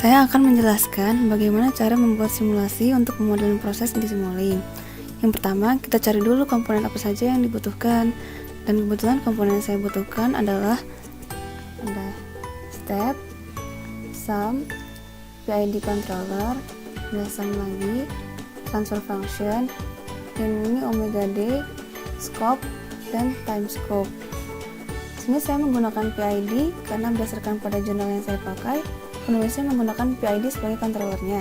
Saya akan menjelaskan bagaimana cara membuat simulasi untuk pemodelan proses di Simulink. Yang pertama, kita cari dulu komponen apa saja yang dibutuhkan. Dan kebetulan komponen yang saya butuhkan adalah ada step, sum, PID controller, ada sum lagi, transfer function, dan ini omega d, scope, dan time scope. Sini saya menggunakan PID karena berdasarkan pada jurnal yang saya pakai, penulisnya menggunakan PID sebagai controllernya.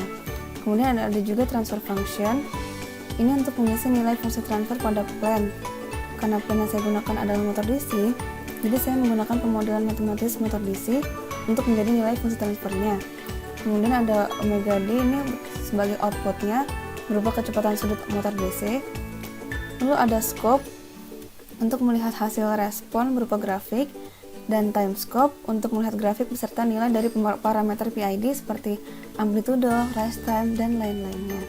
Kemudian ada juga transfer function. Ini untuk mengisi nilai fungsi transfer pada plan. Karena plan yang saya gunakan adalah motor DC, jadi saya menggunakan pemodelan matematis motor DC untuk menjadi nilai fungsi transfernya. Kemudian ada omega d, ini sebagai outputnya berupa kecepatan sudut motor DC. Lalu ada scope untuk melihat hasil respon berupa grafik, dan time scope untuk melihat grafik beserta nilai dari parameter PID seperti amplitude, rise time, dan lain-lainnya.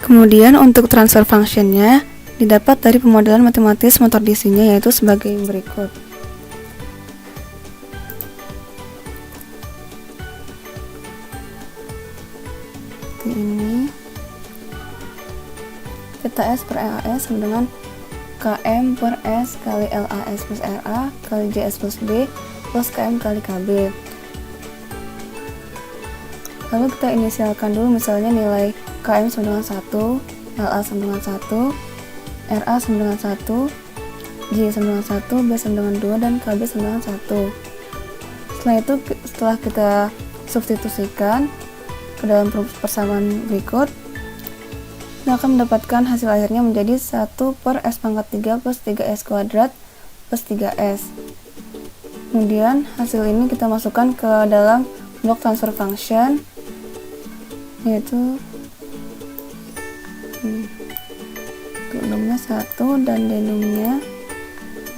Kemudian untuk transfer function-nya didapat dari pemodelan matematis motor DC-nya, yaitu sebagai berikut. Ini theta S per LAS sama dengan Km per S kali LAS plus RA kali JS plus B plus Km kali KB. Lalu kita inisialkan dulu, misalnya nilai Km sama dengan 1, LA sama dengan 1, RA sama dengan 1, J sama dengan 1, B sama dengan 2, dan KB sama dengan 1. Setelah itu, setelah kita substitusikan ke dalam persamaan berikut, kita akan mendapatkan hasil akhirnya menjadi 1 per S pangkat 3 plus 3S kuadrat plus 3S. Kemudian hasil ini kita masukkan ke dalam blok transfer function, yaitu denumnya 1 dan denumnya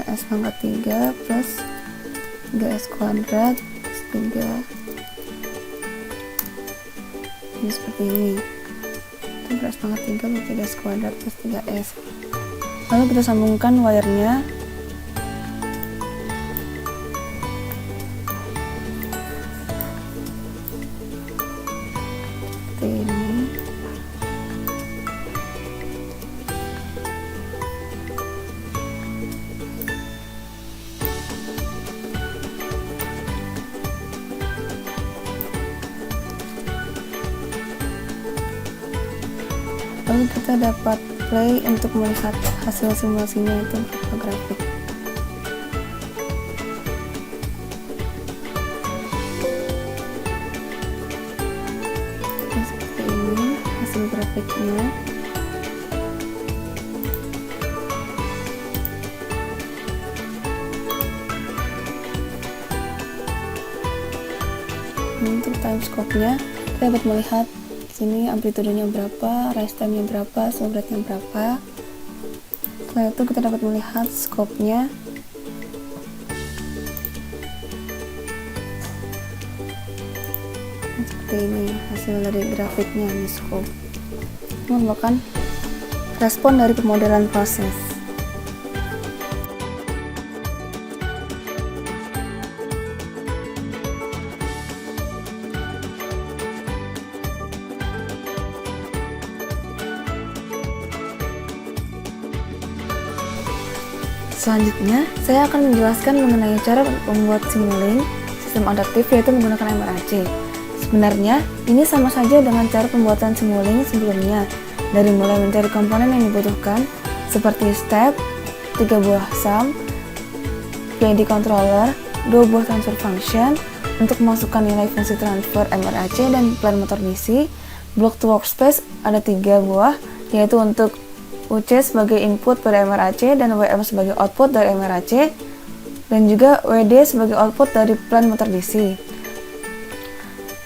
S pangkat 3 plus 3S kuadrat plus 3. Ini seperti ini. S pangkat 3 plus 3S kuadrat plus 3S. Lalu kita sambungkan wire-nya. Seperti ini. Lalu kita dapat play untuk melihat hasil simulasinya, itu berupa grafik. Nah, seperti ini hasil grafiknya. Untuk time scope-nya kita dapat melihat ini amplitudenya berapa, rise time-nya berapa, slow rate-nya berapa. Setelah itu kita dapat melihat scope-nya. Seperti ini hasil dari grafiknya, ini scope. Ini merupakan respon dari pemodelan proses. Selanjutnya, saya akan menjelaskan mengenai cara membuat Simulink sistem adaptif, yaitu menggunakan MRAC. Sebenarnya, ini sama saja dengan cara pembuatan Simulink sebelumnya, dari mulai mencari komponen yang dibutuhkan, seperti step, 3 buah sum, PID controller, 2 buah transfer function, untuk memasukkan nilai fungsi transfer MRAC dan plan motor DC, block to workspace ada 3 buah, yaitu untuk UC sebagai input pada MRAC dan WM sebagai output dari MRAC, dan juga WD sebagai output dari plan motor DC.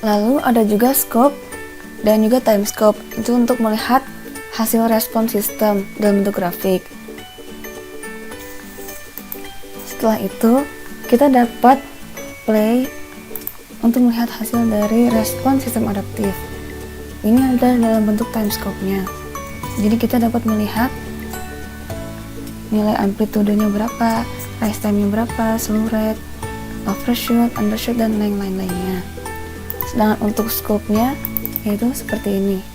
Lalu ada juga scope dan juga time scope, itu untuk melihat hasil respon sistem dalam bentuk grafik. Setelah itu kita dapat play untuk melihat hasil dari respon sistem adaptif. Ini ada dalam bentuk time scope-nya. Jadi kita dapat melihat nilai amplitudenya berapa, rise time-nya berapa, slow rate, overshoot, undershoot, dan lain-lainnya. Sedangkan untuk scope-nya yaitu seperti ini.